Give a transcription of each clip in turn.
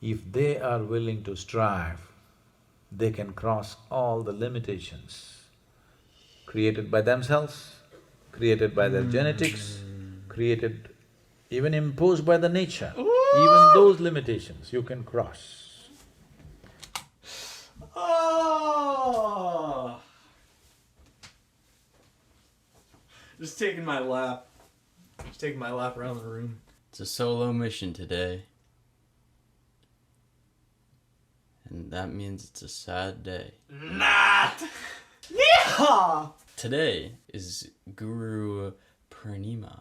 If they are willing to strive, they can cross all the limitations created by themselves, created by their genetics, created, even imposed by the nature. Even those limitations you can cross. Oh! Just taking my lap. Just taking my lap around the room. It's a solo mission today. And that means it's a sad day. Not! Yeah! Today is Guru Purnima.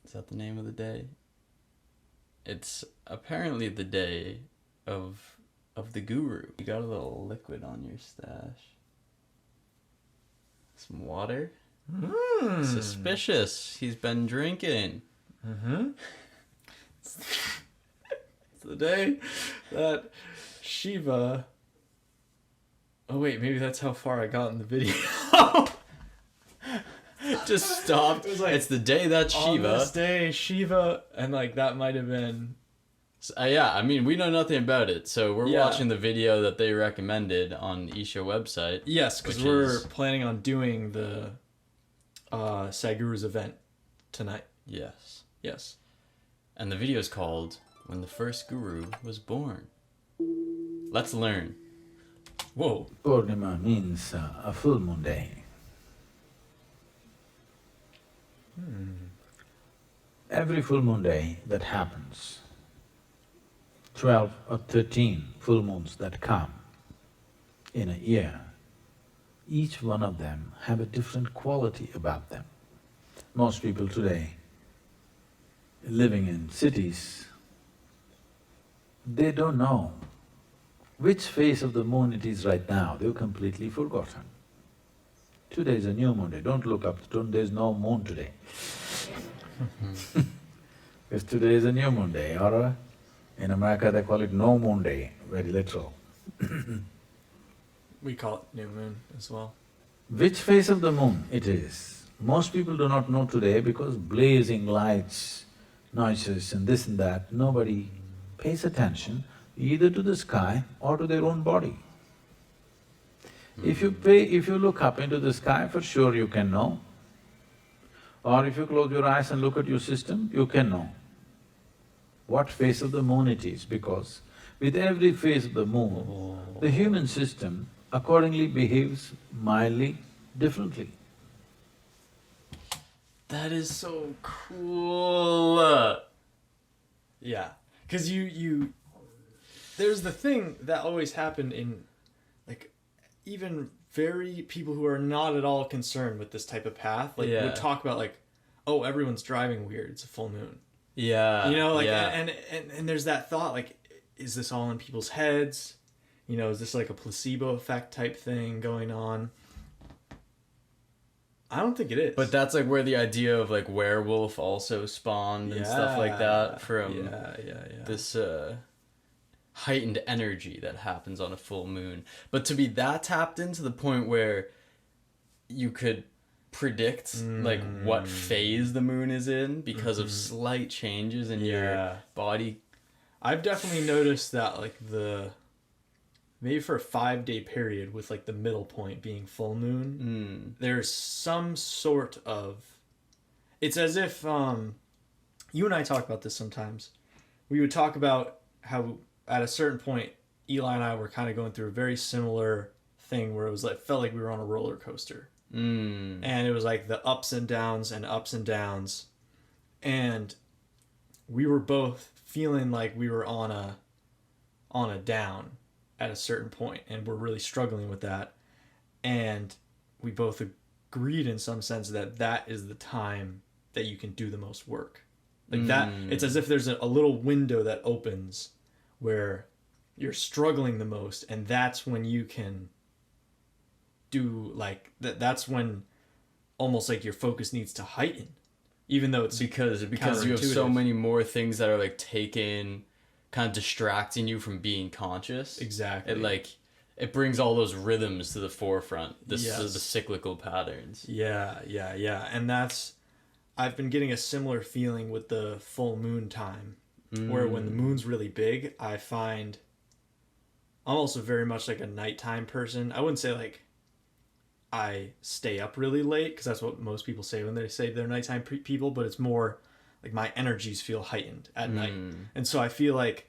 Is that the name of the day? It's apparently the day of the guru. You got a little liquid on your stash. Some water? Suspicious. He's been drinking. It's the day that Shiva... Oh wait, maybe that's how far I got in the video. Just stopped. It was like, it's the day that Shiva... On this day, Shiva... And like, that might have been... yeah, I mean, we know nothing about it, so we're Yeah. watching the video that they recommended on Isha website. Yes, because we're planning on doing the Sadhguru's event tonight. Yes. Yes. And the video is called When the First Guru Was Born. Let's learn. Whoa. Purnima means a full moon day. Every full moon day that happens, 12 or 13 full moons that come in a year, each one of them have a different quality about them. Most people today living in cities, they don't know which phase of the moon it is right now, they've completely forgotten. Today is a new moon day, don't look up, there's no moon today. Because today is a new moon day, or in America they call it no moon day, very literal. We call it new moon as well. Which phase of the moon it is, most people do not know today because blazing lights, noises and this and that, nobody pays attention either to the sky or to their own body. If you look up into the sky, for sure you can know. Or if you close your eyes and look at your system, you can know what phase of the moon it is, because with every phase of the moon, the human system accordingly behaves mildly differently. That is so cool. Yeah. Because you… There's the thing that always happened in, like, even very people who are not at all concerned with this type of path, like, would talk about, like, oh, everyone's driving weird, it's a full moon. Yeah. You know, like, yeah. and there's that thought, like, is this all in people's heads? You know, is this like a placebo effect type thing going on? I don't think it is. But that's like where the idea of like werewolf also spawned and stuff like that from this heightened energy that happens on a full moon. But to be that tapped into the point where you could predict like what phase the moon is in because of slight changes in your body. I've definitely noticed that, like, maybe for a 5-day period with like the middle point being full moon, there's some sort of, it's as if you and I talk about this sometimes. We would talk about how at a certain point Eli and I were kind of going through a very similar thing where it was like, felt like we were on a roller coaster, and it was like the ups and downs and ups and downs, and we were both feeling like we were on a down at a certain point, and we're really struggling with that. And we both agreed in some sense that is the time that you can do the most work. Like that, it's as if there's a little window that opens where you're struggling the most, and that's when you can do like that's when almost like your focus needs to heighten, even though it's because you have so many more things that are like taken, kind of distracting you from being conscious. Exactly. It brings all those rhythms to the forefront. The cyclical patterns. Yeah. And I've been getting a similar feeling with the full moon time Where when the moon's really big, I find I'm also very much like a nighttime person. I wouldn't say like I stay up really late, because that's what most people say when they say they're nighttime people, but it's more like my energies feel heightened at night. And so I feel like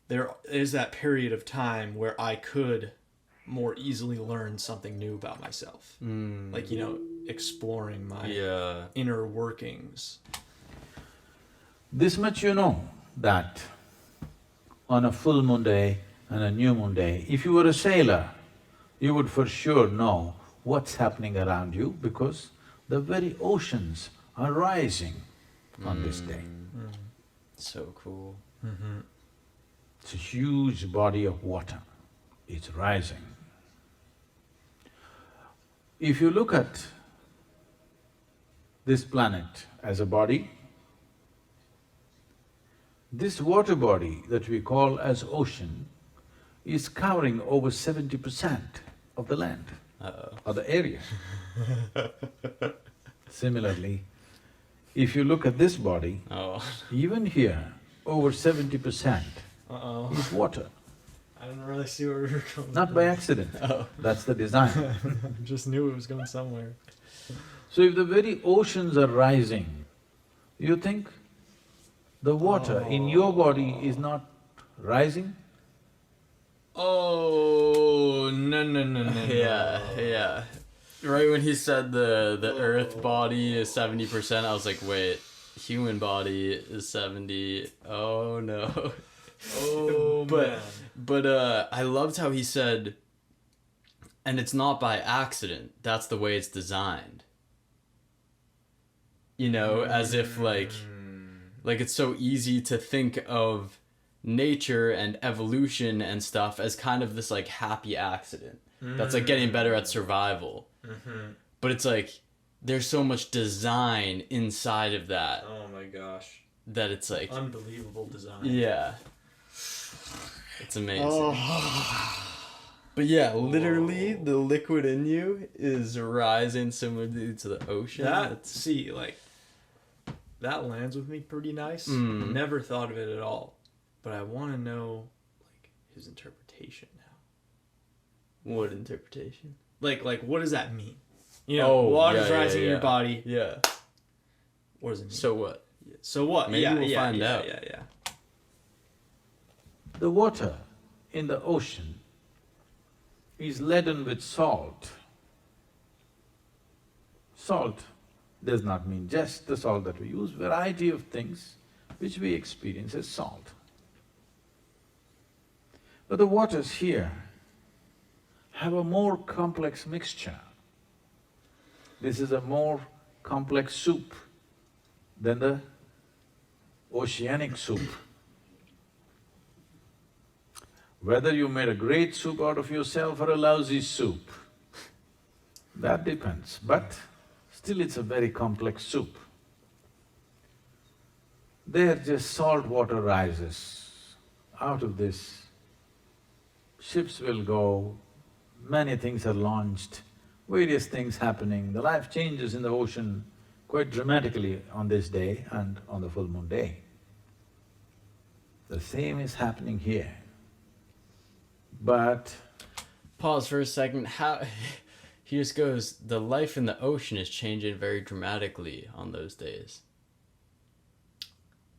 there is that period of time where I could more easily learn something new about myself. Like, you know, exploring my inner workings. This much you know, that on a full moon day and a new moon day, if you were a sailor, you would for sure know what's happening around you, because the very oceans are rising on this day. So cool. It's a huge body of water, it's rising. If you look at this planet as a body, this water body that we call as ocean is covering over 70% of the land or the area. Similarly, if you look at this body, even here, over 70% is water. I didn't really see where we were going. Not by accident, that's the design. Just knew it was going somewhere. So if the very oceans are rising, you think the water in your body is not rising? No. Yeah. Right when he said the earth body is 70%, I was like, wait, human body is 70. Oh no. But I loved how he said, and it's not by accident, that's the way it's designed. You know, as if like it's so easy to think of nature and evolution and stuff as kind of this like happy accident that's like getting better at survival. But it's like there's so much design inside of that. Oh my gosh. That it's like unbelievable design. Yeah. It's amazing. But yeah, literally the liquid in you is rising similarly to the ocean. That lands with me pretty nice. Never thought of it at all. But I want to know, like, his interpretation now. What interpretation? Like, what does that mean? You know, water's rising in your body. Yeah. What does it mean? So what? So what? Maybe we'll find out. Yeah. The water in the ocean is laden with salt. Salt does not mean just the salt that we use, variety of things which we experience as salt. But the waters here have a more complex mixture. This is a more complex soup than the oceanic soup. Whether you made a great soup out of yourself or a lousy soup, that depends, but still it's a very complex soup. There just salt water rises. Out of this, ships will go, many things are launched, various things happening, the life changes in the ocean quite dramatically on this day and on the full moon day. The same is happening here. But… Pause for a second, how… He just goes, the life in the ocean is changing very dramatically on those days.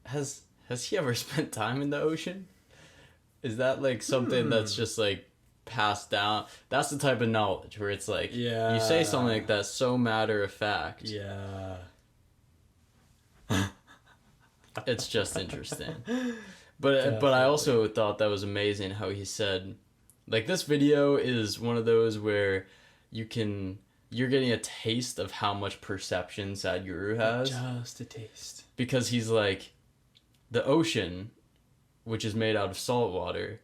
Has he ever spent time in the ocean? Is that like something that's just like passed down? That's the type of knowledge where it's like, you say something like that so matter of fact. Yeah. It's just interesting. But I also thought that was amazing how he said, like, this video is one of those where you're getting a taste of how much perception Sadhguru has. Just a taste. Because he's like, the ocean, which is made out of salt water,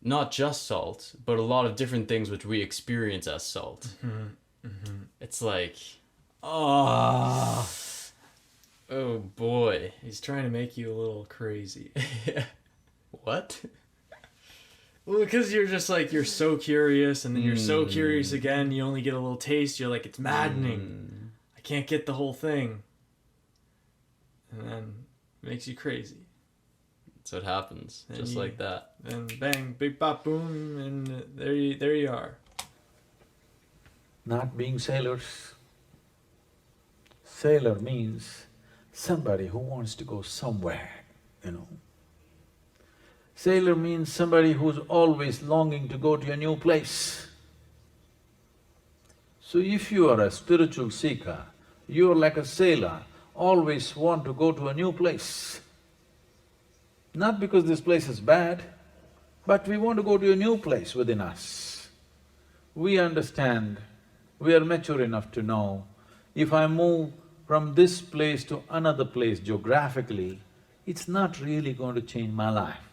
not just salt, but a lot of different things which we experience as salt. It's like, oh boy. He's trying to make you a little crazy. What? Well, because you're just like, you're so curious, and then you're so curious again, you only get a little taste, you're like, it's maddening. I can't get the whole thing. And then it makes you crazy. So it happens, and just like that. And bang, big bop boom, and there you are. Not being sailors. Sailor means somebody who wants to go somewhere, you know. Sailor means somebody who's always longing to go to a new place. So if you are a spiritual seeker, you're like a sailor, always want to go to a new place. Not because this place is bad, but we want to go to a new place within us. We understand, we are mature enough to know, if I move from this place to another place geographically, it's not really going to change my life.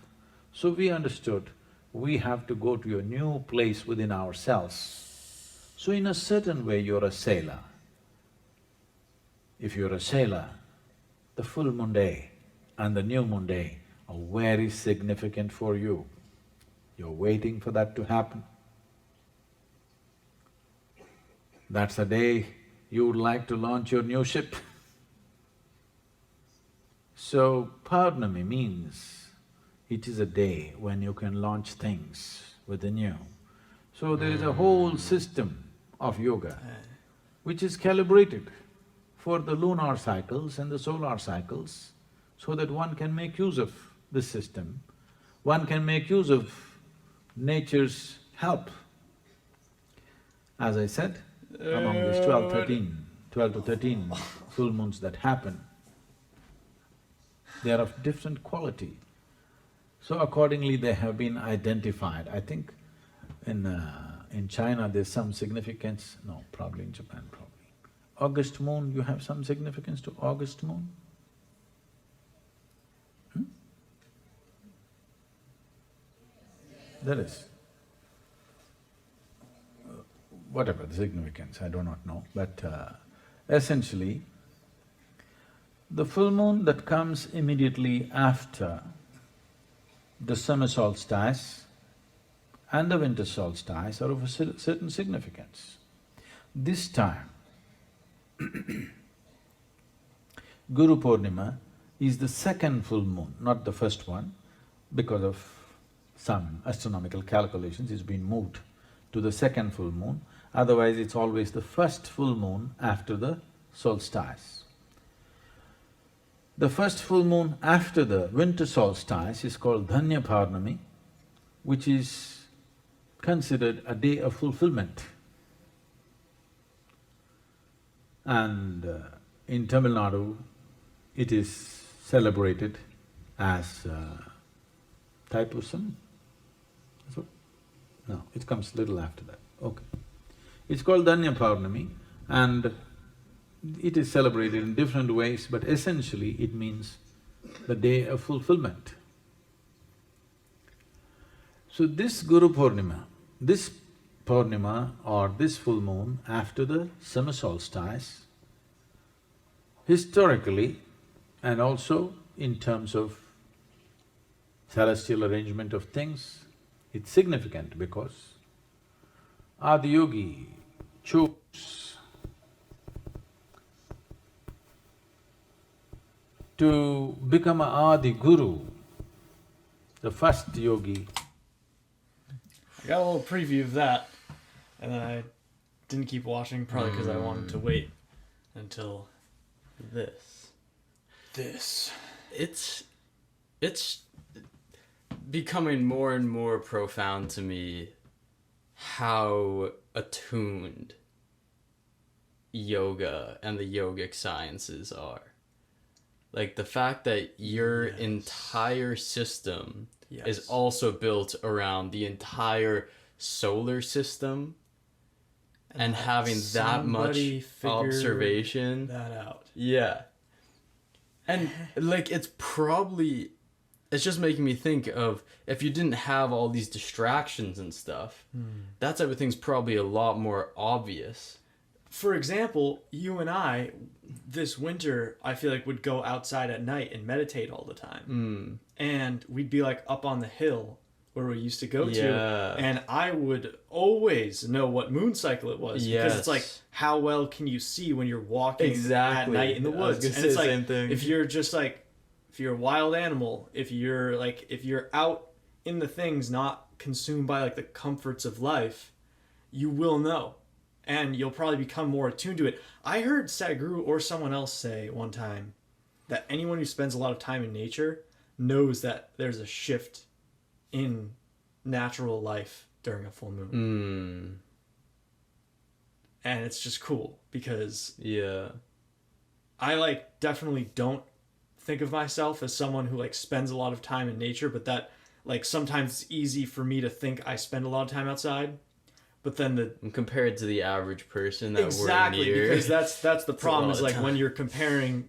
So we understood, we have to go to a new place within ourselves. So in a certain way, you're a sailor. If you're a sailor, the full moon day and the new moon day are very significant for you. You're waiting for that to happen. That's the day you would like to launch your new ship. So, Purnima means it is a day when you can launch things within you. So there is a whole system of yoga which is calibrated for the lunar cycles and the solar cycles so that one can make use of this system, one can make use of nature's help. As I said, among these 12 to 13 full moons that happen, they are of different quality. So accordingly they have been identified. I think in China there's some significance, no, probably in Japan probably. August moon, you have some significance to August moon? There is. Whatever the significance, I do not know, but essentially, the full moon that comes immediately after the summer solstice and the winter solstice are of a certain significance. This time, Guru Purnima is the second full moon, not the first one, because of some astronomical calculations, it's been moved to the second full moon. Otherwise, it's always the first full moon after the solstice. The first full moon after the winter solstice is called Dhanya Purnami, which is considered a day of fulfillment. And in Tamil Nadu, it is celebrated as Thaipusam. No, it comes little after that, okay. It's called Dhanya Purnami and it is celebrated in different ways, but essentially it means the day of fulfillment. So this Guru Purnima, this Purnima or this full moon after the summer solstice, historically and also in terms of celestial arrangement of things, it's significant because Adiyogi chose to become a Adi Guru, the first yogi. I got a little preview of that, and then I didn't keep watching, probably because I wanted to wait until this. It's becoming more and more profound to me how attuned yoga and the yogic sciences are. Like the fact that your entire system is also built around the entire solar system and having that much observation. That out. Yeah. And like it's just making me think of if you didn't have all these distractions and stuff, that type of thing's probably a lot more obvious. For example, you and I, this winter, I feel like would go outside at night and meditate all the time. And we'd be like up on the hill where we used to go to, and I would always know what moon cycle it was. Because it's like, how well can you see when you're walking at night in the woods? And it's like, if you're just like a wild animal, if you're out in the things, not consumed by like the comforts of life, you will know, and you'll probably become more attuned to it. I heard Sadhguru or someone else say one time that anyone who spends a lot of time in nature knows that there's a shift in natural life during a full moon. And it's just cool because I like definitely don't think of myself as someone who like spends a lot of time in nature, but that like sometimes it's easy for me to think I spend a lot of time outside, but then compared to the average person that exactly we're near, because that's the problem is like when you're comparing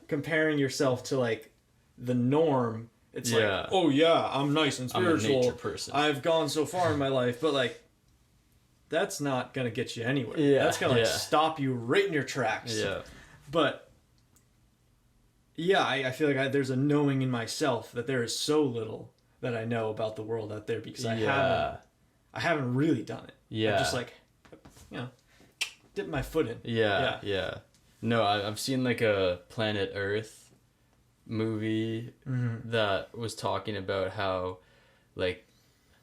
comparing yourself to like the norm, it's like, oh yeah, I'm nice and spiritual, I'm a nature person, I've gone so far in my life, but like that's not gonna get you anywhere. That's gonna like stop you right in your tracks. But I feel like there's a knowing in myself that there is so little that I know about the world out there because I haven't really done it. I'm just like, dip my foot in. No, I've seen like a Planet Earth movie that was talking about how like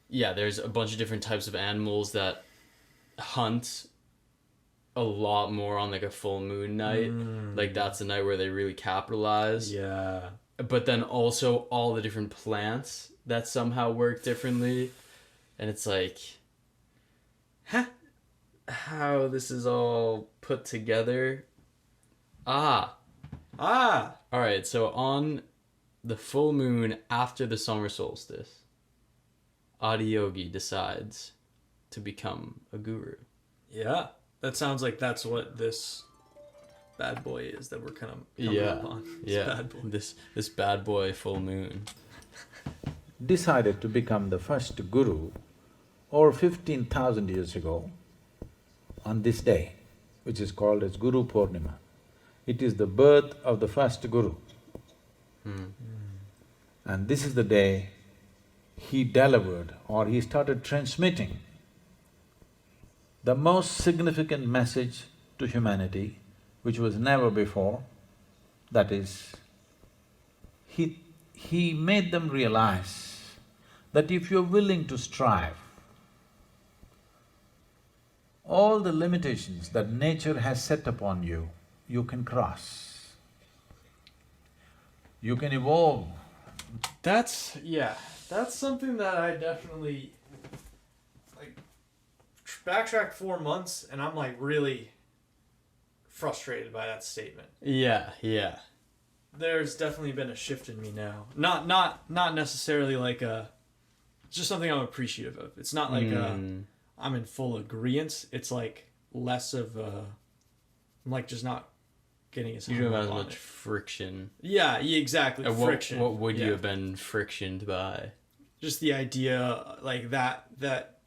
there's a bunch of different types of animals that hunt a lot more on like a full moon night. Like that's the night where they really capitalize. But then also all the different plants that somehow work differently. And it's like, how this is all put together. Alright, so on the full moon after the summer solstice, Adiyogi decides to become a guru. That sounds like that's what this bad boy is that we're kind of coming up on. Bad boy. This bad boy full moon. Decided to become the first guru over 15,000 years ago on this day, which is called as Guru Purnima. It is the birth of the first guru. And this is the day he delivered or he started transmitting the most significant message to humanity, which was never before. That is, he made them realize that if you're willing to strive, all the limitations that nature has set upon you, you can cross. You can evolve. That's something that I definitely backtrack 4 months and I'm like really frustrated by that statement. There's definitely been a shift in me now. Not necessarily like it's just something I'm appreciative of. It's not like I'm in full agreement. It's like less of I'm like just not getting as hung you don't up have as on much it. friction. Yeah, exactly. Friction. What would you have been frictioned by? Just the idea like that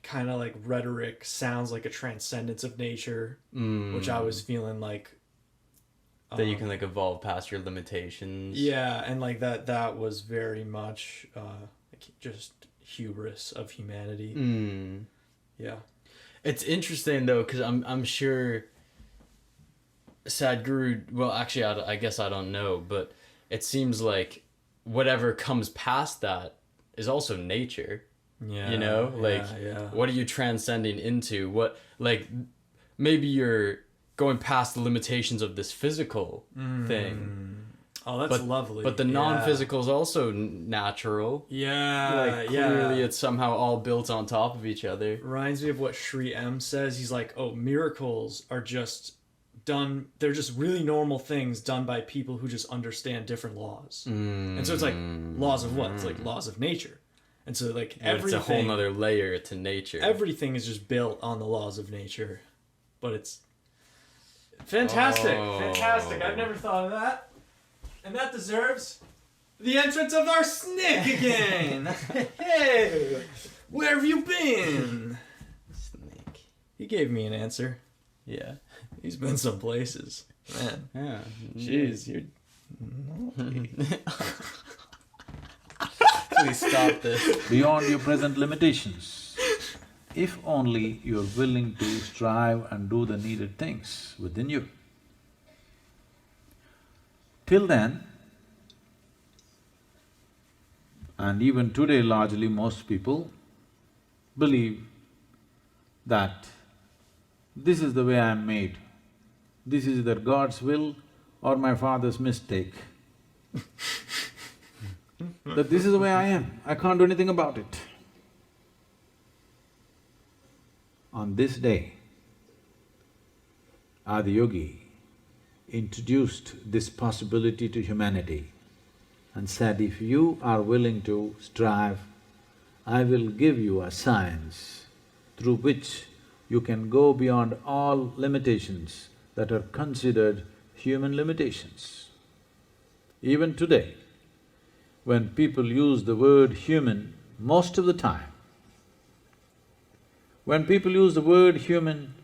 kind of like rhetoric sounds like a transcendence of nature, which I was feeling like that you can like evolve past your limitations. And like that was very much like just hubris of humanity. It's interesting though, because I'm sure Sadhguru, well actually I guess I don't know, but it seems like whatever comes past that is also nature. You know, like what are you transcending into? What, like, maybe you're going past the limitations of this physical thing. Oh, that's lovely. But the non-physical is also natural. Clearly it's somehow all built on top of each other. Reminds me of what Sri M says. He's like, oh, miracles are just done, they're just really normal things done by people who just understand different laws. And so it's like, laws of what? It's like laws of nature. And so like everything, it's a whole nother layer to nature. Everything is just built on the laws of nature. But it's fantastic. Fantastic. I've never thought of that. And that deserves the entrance of our snake again. Hey, where have you been? Snake. He gave me an answer. Yeah. He's been some places. Man. Yeah. Jeez, you're naughty. Please stop this. Beyond your present limitations, if only you're willing to strive and do the needed things within you. Till then, And even today, largely most people believe that this is the way I am made, this is either God's will or my father's mistake. That this is the way I am, I can't do anything about it. On this day, Adiyogi introduced this possibility to humanity and said, if you are willing to strive, I will give you a science through which you can go beyond all limitations that are considered human limitations. Even today, when people use the word human, most of the time, when people use the word human,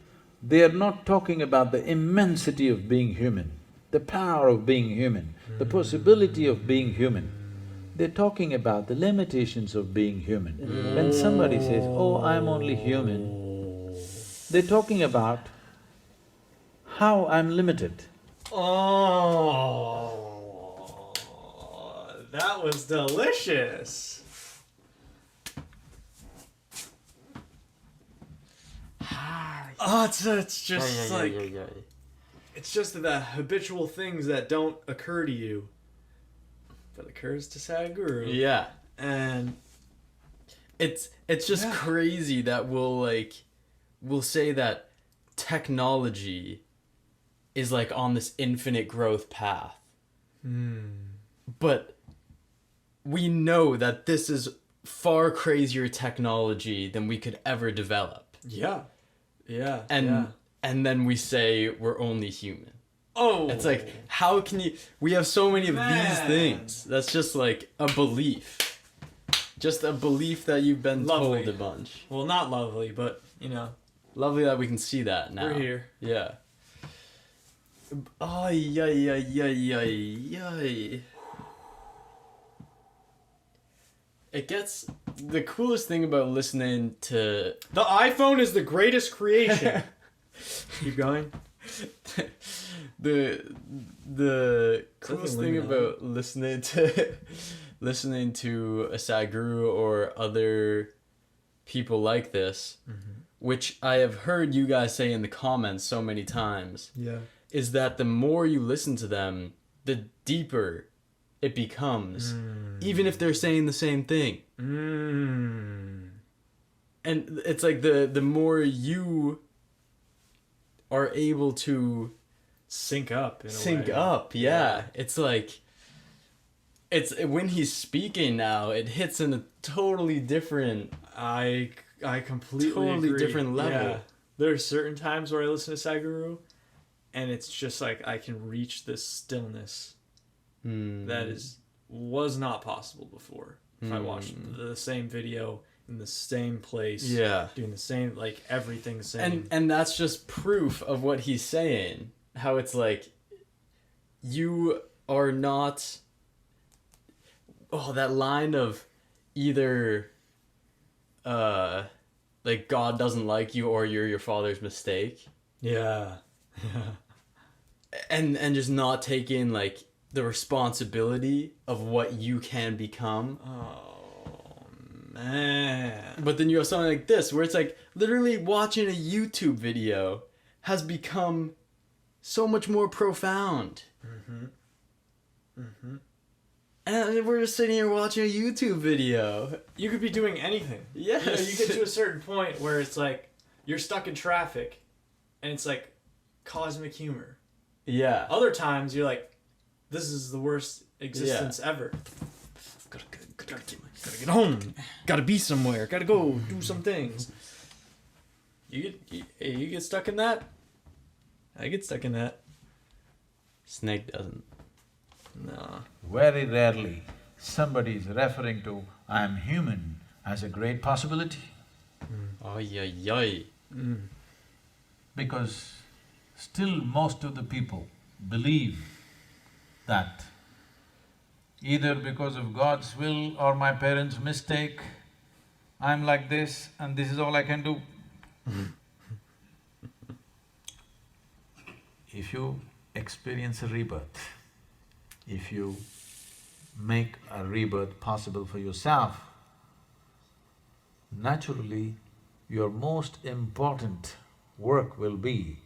they are not talking about the immensity of being human, the power of being human, the possibility of being human. They're talking about the limitations of being human. When somebody says, oh, I'm only human, they're talking about how I'm limited. Oh, that was delicious. Oh, it's just it's just the habitual things that don't occur to you, but occurs to Sadhguru. Yeah. And it's just crazy that we'll say that technology is like on this infinite growth path. But we know that this is far crazier technology than we could ever develop. Yeah. And then we say we're only human. Oh, it's like, how can you? We have so many of these things. That's just like a belief, just a belief that you've been told a bunch. Well, not lovely, but you know, lovely that we can see that now. We're here. Yeah. Ay, ay, ay, ay, ay, ay. It gets… The coolest thing about listening to… The iPhone is the greatest creation. Keep going. The coolest thing about listening to a Sadhguru or other people like this, which I have heard you guys say in the comments so many times, is that the more you listen to them, the deeper it becomes, even if they're saying the same thing. And it's like the more you are able to sync up, yeah. It's like, it's when he's speaking now, it hits in a totally different… I completely agree. Different level. Yeah. There are certain times where I listen to Sadhguru, and it's just like I can reach this stillness that was not possible before. If I watched the same video in the same place, doing the same, like everything the same. And that's just proof of what he's saying. How it's like, you are not… Oh, that line of either like God doesn't like you or you're your father's mistake. Yeah. And just not taking like the responsibility of what you can become. Oh man. But then you have something like this where it's like literally watching a YouTube video has become so much more profound. And we're just sitting here watching a YouTube video. You could be doing anything. Yes. You know, you get to a certain point where it's like you're stuck in traffic and it's like cosmic humor. Yeah. Other times you're like, this is the worst existence ever. Gotta get home. Gotta be somewhere. Gotta go do some things. You get stuck in that? I get stuck in that. Snake doesn't. No. Very rarely somebody is referring to I am human as a great possibility. Because still most of the people believe that either because of God's will or my parents' mistake, I'm like this and this is all I can do. If you experience a rebirth, if you make a rebirth possible for yourself, naturally, your most important work will be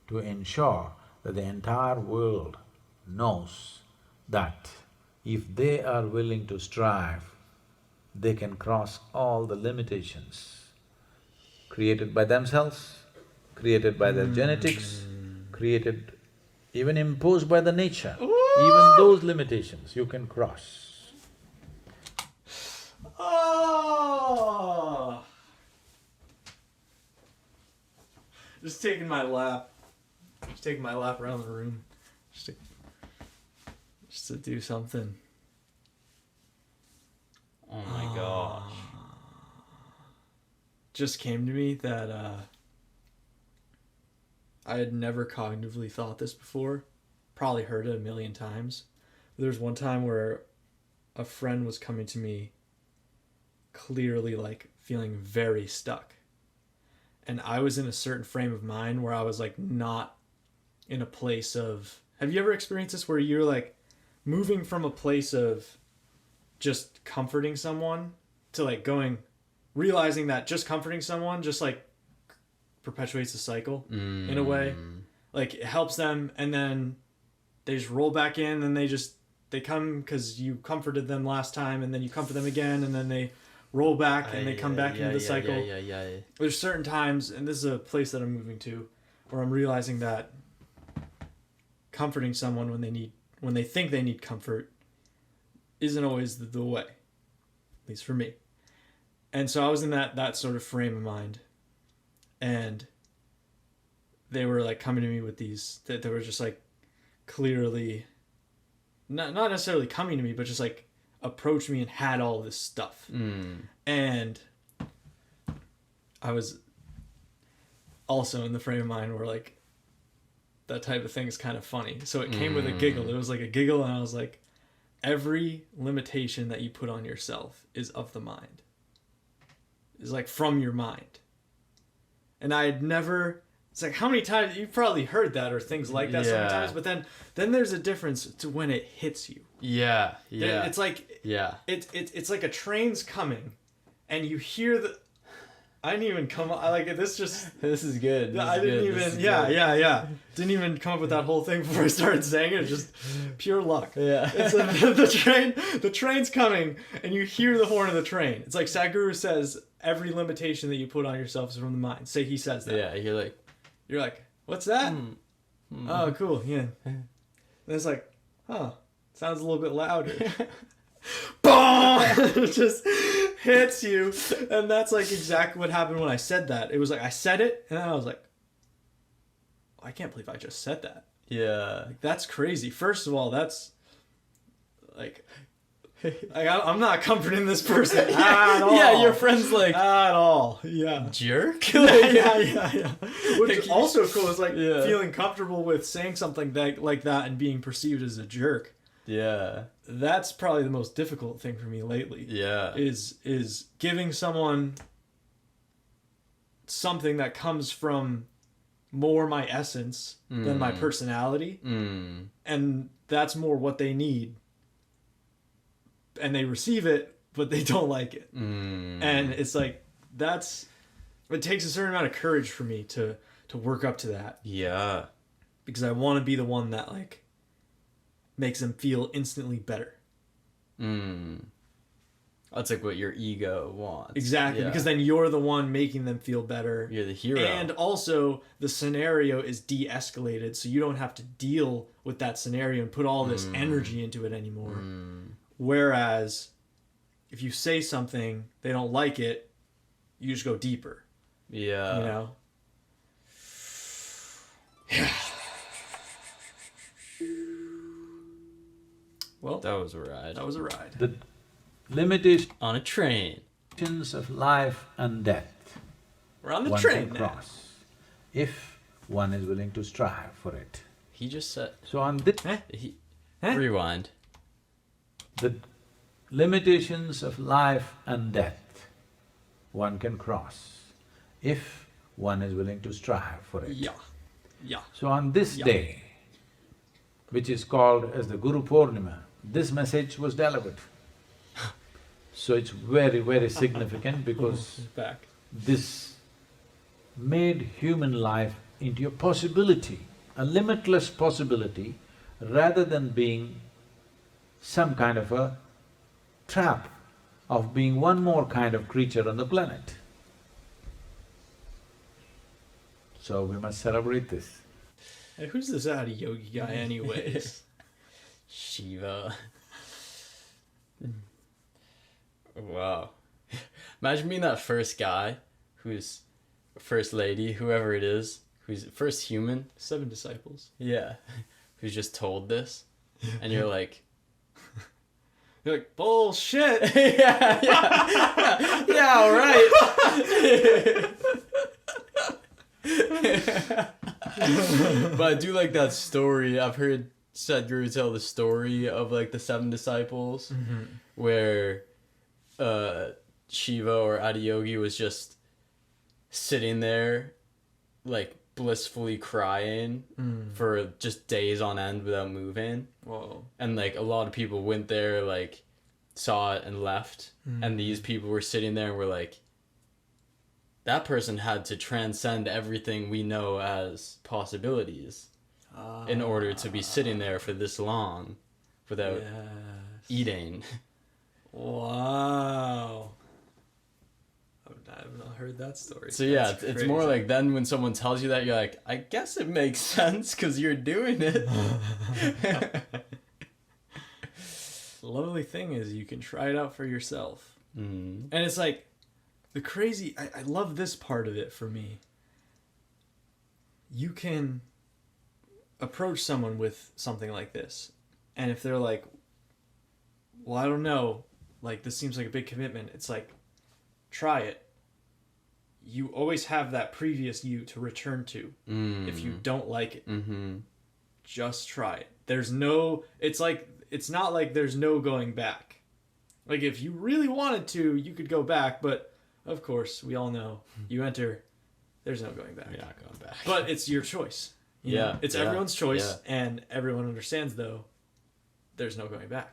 to ensure that the entire world knows that if they are willing to strive, they can cross all the limitations created by themselves, created by their genetics, created, even imposed by the nature. Even those limitations you can cross. Oh! Just taking my lap around the room, just to do something. Oh my gosh. Just came to me that I had never cognitively thought this before. Probably heard it a million times. There was one time where a friend was coming to me clearly like feeling very stuck. And I was in a certain frame of mind where I was like not in a place of... Have you ever experienced this where you're like moving from a place of just comforting someone to like realizing that just comforting someone just like perpetuates the cycle in a way? Like it helps them and then they just roll back in and they come because you comforted them last time and then you comfort them again and then they roll back and they come back into the cycle. There's certain times, and this is a place that I'm moving to, where I'm realizing that comforting someone when they think they need comfort isn't always the way, at least for me. And so I was in that sort of frame of mind, and they were like coming to me with these that they were just like clearly not necessarily coming to me, but just like approached me and had all this stuff. And I was also in the frame of mind where like that type of thing is kind of funny. So it came with a giggle. It was like a giggle and I was like, every limitation that you put on yourself is of the mind. Is like from your mind. And I had never... It's like, how many times... You've probably heard that or things like that sometimes, but then there's a difference to when it hits you. Yeah. It's like... Yeah. It's like a train's coming and you hear the... I didn't even come up... This is good. Didn't even come up with that whole thing before I started saying it. It's just pure luck. Yeah. It's the train's coming and you hear the horn of the train. It's like Sadhguru says, every limitation that you put on yourself is from the mind. Say he says that. Yeah, you're like, what's that? Oh, cool, yeah. And it's like, sounds a little bit louder. Boom! It just hits you. And that's like exactly what happened when I said that. It was like, I said it, and then I was like, I can't believe I just said that. Yeah. Like, that's crazy. First of all, that's like I'm not comforting this person at all. Yeah, your friend's like... At all. Yeah. Jerk? Yeah. Which is also cool. It's like feeling comfortable with saying something like that and being perceived as a jerk. Yeah. That's probably the most difficult thing for me lately. Yeah. Is giving someone something that comes from more my essence than my personality. And that's more what they need. And they receive it, but they don't like it. And it's like, it takes a certain amount of courage for me to work up to that. Yeah. Because I want to be the one that like makes them feel instantly better. That's like what your ego wants. Exactly. Yeah. Because then you're the one making them feel better. You're the hero. And also the scenario is de-escalated, so you don't have to deal with that scenario and put all this energy into it anymore. Whereas, if you say something, they don't like it, you just go deeper. Yeah. You know? Yeah. Well, that was a ride. The limitations on a train of life and death. We're on the train now. Cross if one is willing to strive for it. He just said... So on this... Rewind. The limitations of life and death one can cross if one is willing to strive for it. Yeah. So on this day, which is called as the Guru Purnima, this message was delivered. So it's very, very significant because back. this made human life into a possibility, a limitless possibility, rather than being some kind of a trap of being one more kind of creature on the planet. So we must celebrate this. Hey, who's this Adiyogi guy anyways? Shiva. Wow. Imagine being that first guy who's first lady, whoever it is, who's first human. 7 disciples. Yeah. Who's just told this. And you're like, you're like, bullshit! yeah, all right. But I do like that story. I've heard Sadhguru tell the story of like the 7 disciples, where Shiva or Adiyogi was just sitting there like blissfully crying for just days on end without moving. Whoa. And like a lot of people went there, like saw it and left, and these people were sitting there and were like, that person had to transcend everything we know as possibilities in order to be sitting there for this long without eating. Wow. I've not heard that story. So yeah, it's more like then when someone tells you that, you're like, I guess it makes sense because you're doing it. The lovely thing is you can try it out for yourself. And it's like, the crazy, I love this part of it for me. You can approach someone with something like this, and if they're like, well, I don't know, like, this seems like a big commitment, it's like, try it. You always have that previous you to return to if you don't like it. Just try it. There's no, it's like, it's not like there's no going back. Like, if you really wanted to, you could go back, but of course, we all know, you enter, there's no going back. You're not going back. But it's your choice. You know? It's everyone's choice, and everyone understands, though, there's no going back.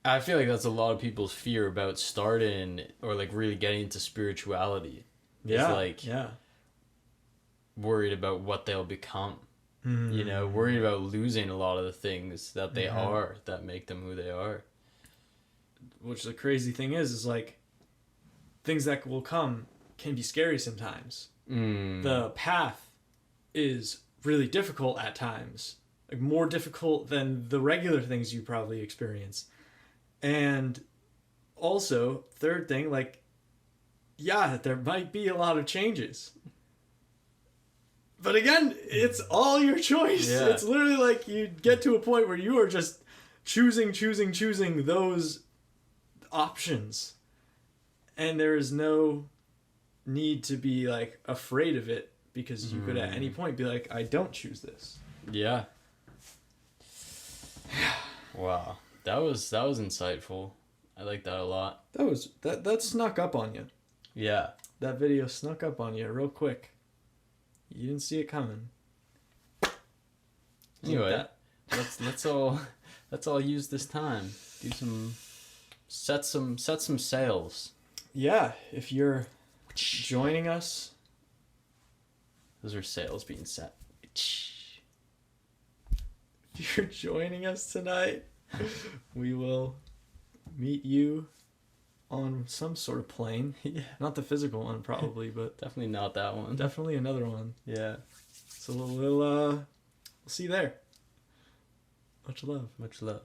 I feel like that's a lot of people's fear about starting or like really getting into spirituality. Yeah. It's like worried about what they'll become. You know, worried about losing a lot of the things that they are that make them who they are. Which the crazy thing is like, things that will come can be scary sometimes. The path is really difficult at times, like more difficult than the regular things you probably experience. And also, third thing, like, yeah, there might be a lot of changes. But again, it's all your choice. Yeah. It's literally like you get to a point where you are just choosing those options. And there is no need to be like afraid of it, because you could at any point be like, I don't choose this. Yeah. Wow. That was insightful. I like that a lot. That snuck up on you. Yeah. That video snuck up on you real quick. You didn't see it coming. Anyway, let's all use this time. Set some sails. Yeah, if you're joining us, Those are sails being set. if you're joining us tonight, we will meet you on some sort of plane. Not the physical one, probably, but Definitely not that one. definitely another one. Yeah. So we'll see you there. Much love. Much love.